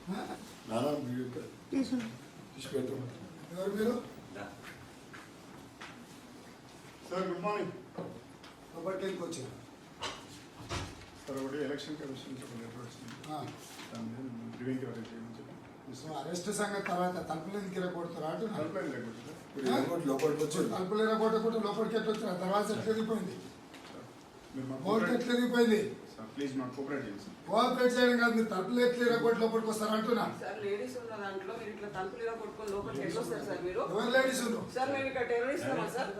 ఎవరు మీరు? Sir good morning. లోపలికి వచ్చారు. సార్ ఒకటి ఎలక్షన్ కమిషన్ లెటర్ వచ్చింది. రివింగ్ ఎవరైతే చేయమని చెప్పి. అరెస్ట్ సంగతి తర్వాత తలుపులు ఎందుకు ఇరగొడతారా అంటున్నా. తలుపులు లేకపోతే లోపలికి వచ్చారు. తలుపులు ఇరగొట్టకుండా లోపలికి ఎట్లా వచ్చారు? తర్వాత ఎట్లా ఎదిగిపోయింది? బోర్డు ఎట్లా ఎదిగిపోయింది? ప్లీజ్ మాకు కోఆపరేట్ చేయండి సార్. కోఆపరేట్ చేయడం కాదు, మీరు తలుపులు ఎట్లా ఇరగొట్టి లోపలికి వస్తారు అంటున్నా. సార్ లేడీస్ ఉన్న దాంట్లో మీరు ఇట్లా తలుపులు ఇరగొట్టుకొని లోపలికి ఎట్లా వస్తారు సార్ మీరు? ఎవరు లేడీస్ ఉన్నారు? సార్ మేము ఇక్కడ టెర్రరిస్టమా సార్?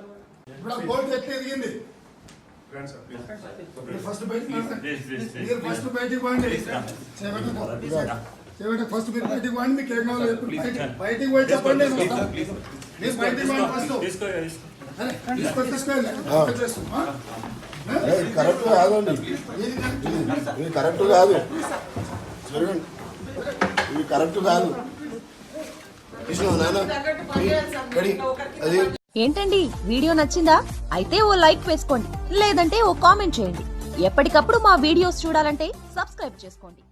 ఇప్పుడు ఆ బోర్డు ఎట్లా ఎదిగింది? రండి సార్ ప్లీజ్. మీరు ఫస్ట్ బయటికి పోండి. ఫస్ట్ మీరు బయటికి పోండి. మీకు ఏం కావాలో బయటికి పోయి చెప్పండి. మీరు బయటికి పోండి ఫస్ట్. తీసుకోండి. కరెక్ట్ కాదండి, ఇది కరెక్ట్ కాదు, ఇది కరెక్ట్ కాదు. ఏంటండి వీడియో నచ్చిందా? అయితే ఓ లైక్ వేసుకోండి, లేదంటే ఓ కామెంట్ చేయండి. ఎప్పటికప్పుడు మా వీడియోస్ చూడాలంటే సబ్స్క్రైబ్ చేసుకోండి.